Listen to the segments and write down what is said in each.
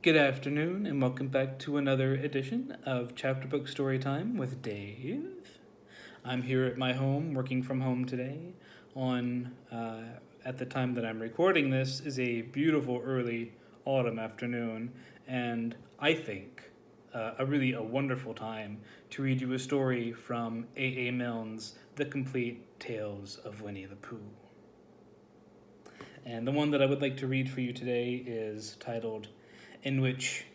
Good afternoon, and welcome back to another edition of Chapterbook Storytime with Dave. I'm here at my home, working from home today. At the time that I'm recording this, is a beautiful early autumn afternoon, and I think a wonderful time to read you a story from A. Milne's The Complete Tales of Winnie the Pooh. And the one that I would like to read for you today is titled, In Which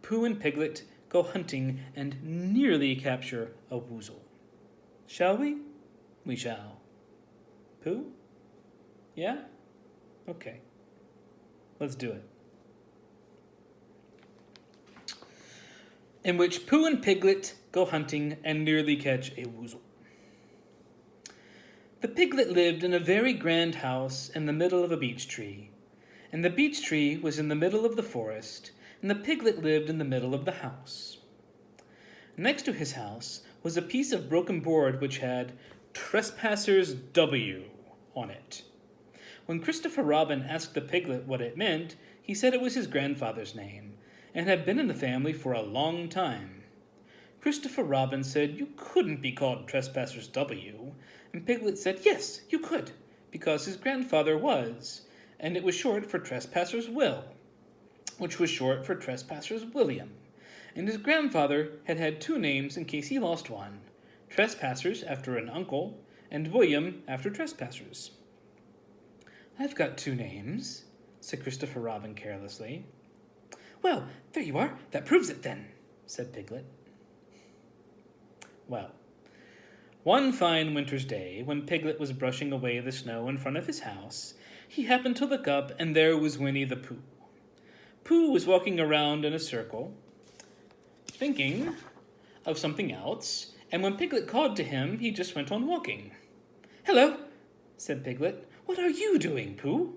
Pooh and Piglet Go Hunting and Nearly Capture a Woozle. Shall we? We shall. Pooh? Yeah? Okay. Let's do it. In Which Pooh and Piglet Go Hunting and Nearly Catch a Woozle. The piglet lived in a very grand house in the middle of a beech tree, and the beech tree was in the middle of the forest, and the piglet lived in the middle of the house. Next to his house was a piece of broken board which had Trespassers W on it. When Christopher Robin asked the piglet what it meant, he said it was his grandfather's name, and had been in the family for a long time. Christopher Robin said you couldn't be called Trespassers W, and Piglet said yes, you could, because his grandfather was, and it was short for Trespassers Will, which was short for Trespassers William, and his grandfather had had two names in case he lost one, Trespassers after an uncle, and William after Trespassers. I've got two names, said Christopher Robin carelessly. Well, there you are, that proves it then, said Piglet. Well, one fine winter's day, when Piglet was brushing away the snow in front of his house, he happened to look up, and there was Winnie the Pooh. Pooh was walking around in a circle, thinking of something else, and when Piglet called to him, he just went on walking. Hello, said Piglet. What are you doing, Pooh?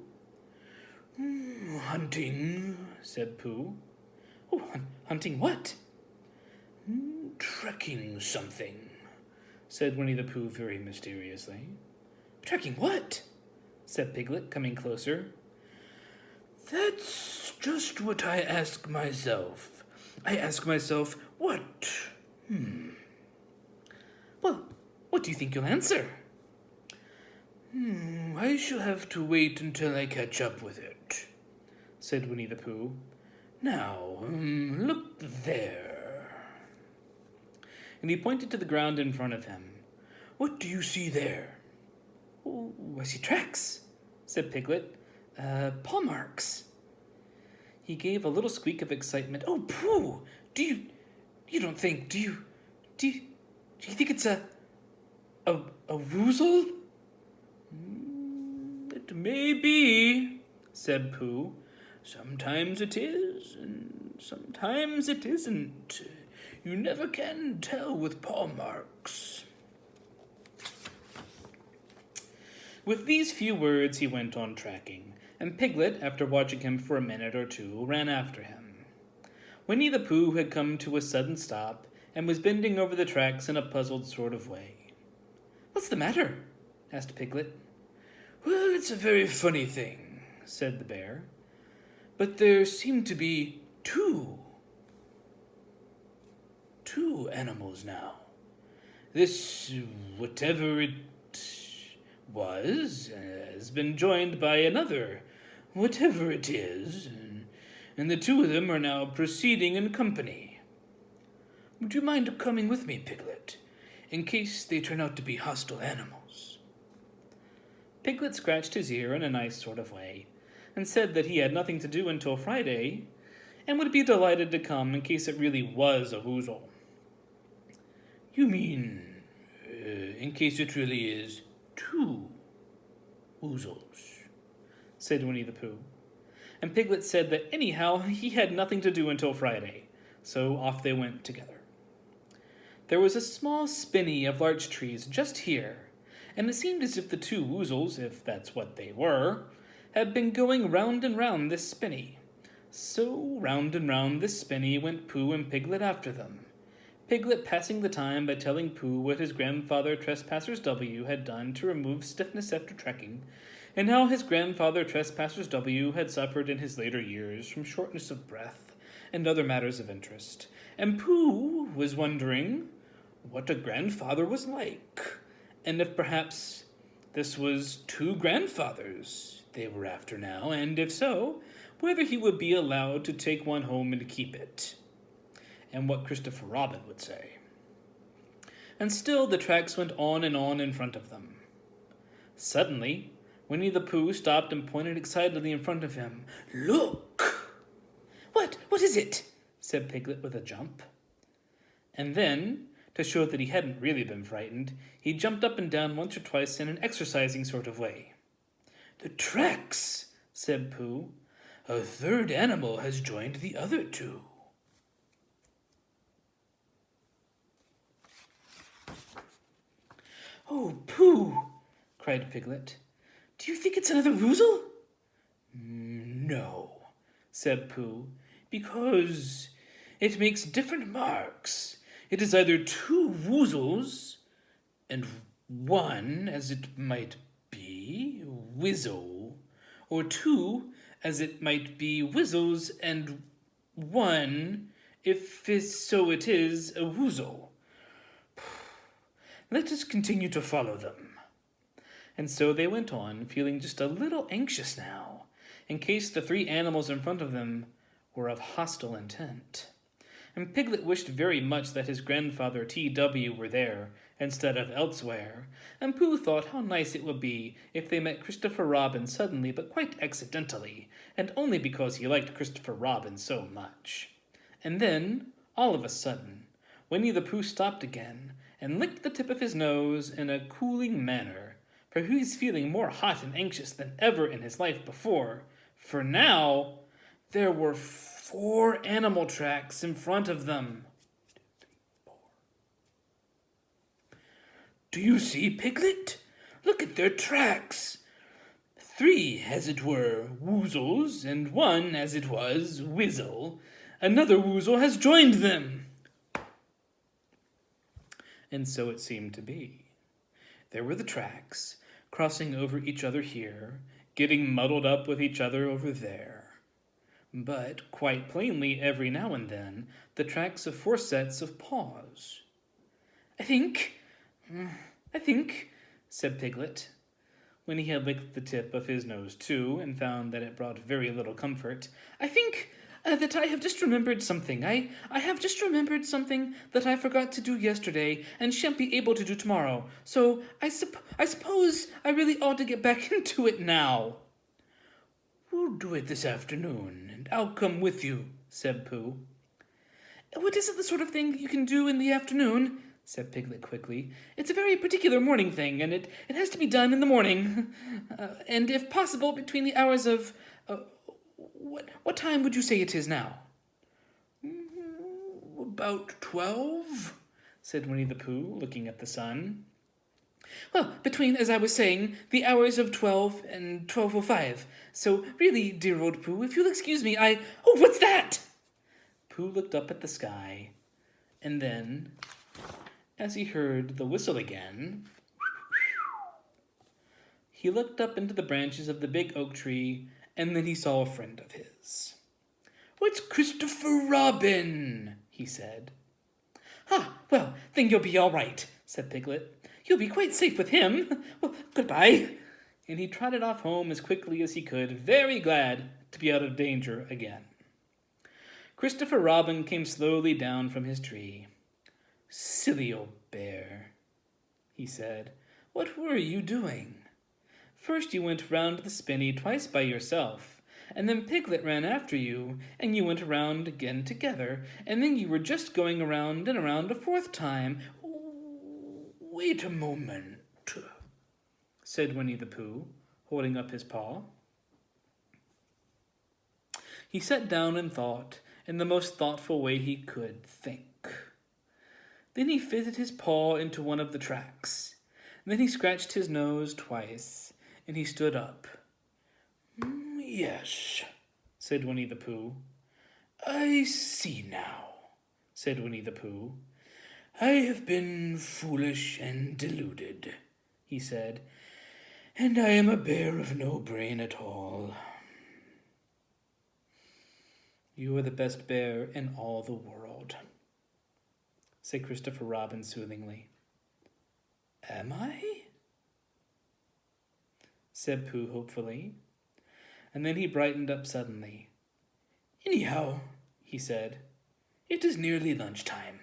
Hunting, said Pooh. Oh, hunting what? Trekking something, said Winnie the Pooh very mysteriously. Trekking what? Said Piglet, coming closer. That's just what I ask myself. I ask myself, what? Well, what do you think you'll answer? I shall have to wait until I catch up with it, said Winnie the Pooh. Now, look there. And he pointed to the ground in front of him. What do you see there? Oh, I see tracks, said Piglet. Paw marks. He gave a little squeak of excitement. Oh, Pooh! Do you think it's a woozle? It may be, said Pooh. Sometimes it is, and sometimes it isn't. You never can tell with paw marks. With these few words he went on tracking, and Piglet, after watching him for a minute or two, ran after him. Winnie the Pooh had come to a sudden stop, and was bending over the tracks in a puzzled sort of way. What's the matter? Asked Piglet. Well, it's a very funny thing, said the bear. But there seem to be two animals now. This, whatever it was, has been joined by another, whatever it is, and the two of them are now proceeding in company. Would you mind coming with me, Piglet, in case they turn out to be hostile animals? Piglet scratched his ear in a nice sort of way, and said that he had nothing to do until Friday, and would be delighted to come in case it really was a woozle. You mean, in case it really is two woozles, said Winnie the Pooh. And Piglet said that anyhow he had nothing to do until Friday, so off they went together. There was a small spinney of larch trees just here, and it seemed as if the two woozles, if that's what they were, had been going round and round this spinney. So round and round this spinney went Pooh and Piglet after them, Piglet passing the time by telling Pooh what his grandfather Trespassers W had done to remove stiffness after trekking, and how his grandfather Trespassers W had suffered in his later years from shortness of breath, and other matters of interest, and Pooh was wondering what a grandfather was like, and if perhaps this was two grandfathers they were after now, and if so, whether he would be allowed to take one home and keep it, and what Christopher Robin would say. And still the tracks went on in front of them. Suddenly, Winnie the Pooh stopped and pointed excitedly in front of him. "Look!" What is it?" said Piglet with a jump. And then, to show that he hadn't really been frightened, he jumped up and down once or twice in an exercising sort of way. "The tracks," said Pooh. "A third animal has joined the other two." "Oh, Pooh!" cried Piglet. "Do you think it's another woozle?" "No," said Pooh, "because it makes different marks. It is either two woozles, and one, as it might be, Wizzle, or two, as it might be, Wizzles, and one, if so it is, a woozle. Let us continue to follow them." And so they went on, feeling just a little anxious now, in case the three animals in front of them were of hostile intent. And Piglet wished very much that his grandfather T.W. were there, instead of elsewhere, and Pooh thought how nice it would be if they met Christopher Robin suddenly but quite accidentally, and only because he liked Christopher Robin so much. And then, all of a sudden, Winnie the Pooh stopped again, and licked the tip of his nose in a cooling manner, for he was feeling more hot and anxious than ever in his life before, for now there were 4 animal tracks in front of them. 1, 2, 3, 4. "Do you see, Piglet? Look at their tracks. 3, as it were, woozles, and 1, as it was, Wizzle. Another woozle has joined them." And so it seemed to be. There were the tracks, crossing over each other here, getting muddled up with each other over there. But, quite plainly, every now and then, the tracks of 4 sets of paws. I think, said Piglet, when he had licked the tip of his nose too, and found that it brought very little comfort. "I think that I have just remembered something. I have just remembered something that I forgot to do yesterday and shan't be able to do tomorrow. So I suppose I really ought to get back into it now." "We'll do it this afternoon, and I'll come with you," said Pooh. "What is it the sort of thing you can do in the afternoon?" said Piglet quickly. "It's a very particular morning thing, and it has to be done in the morning. And if possible, between the hours of... What time would you say it is now?" "About 12, said Winnie the Pooh, looking at the sun. "Well, between, as I was saying, the hours of 12 and 12:05. So, really, dear old Pooh, if you'll excuse me, Oh, what's that?" Pooh looked up at the sky, and then, as he heard the whistle again, he looked up into the branches of the big oak tree, and then he saw a friend of his. "It's Christopher Robin," he said. "Ah, well, then you'll be all right," said Piglet. "You'll be quite safe with him. Well, goodbye." And he trotted off home as quickly as he could, very glad to be out of danger again. Christopher Robin came slowly down from his tree. "Silly old bear," he said. "What were you doing? First you went round the spinney twice by yourself, and then Piglet ran after you, and you went around again together, and then you were just going around and around a 4th time." "Wait a moment," said Winnie the Pooh, holding up his paw. He sat down and thought, in the most thoughtful way he could think. Then he fitted his paw into one of the tracks. Then he scratched his nose twice, and he stood up. "Yes," said Winnie the Pooh. "I see now," said Winnie the Pooh. "I have been foolish and deluded," he said, "and I am a bear of no brain at all." You are the best bear in all the world, said Christopher Robin soothingly. Am I? Said Pooh hopefully, and then he brightened up suddenly. Anyhow, he said, it is nearly lunchtime.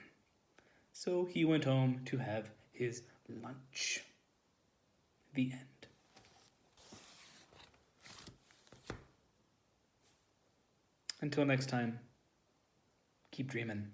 So he went home to have his lunch. The end. Until next time, keep dreaming.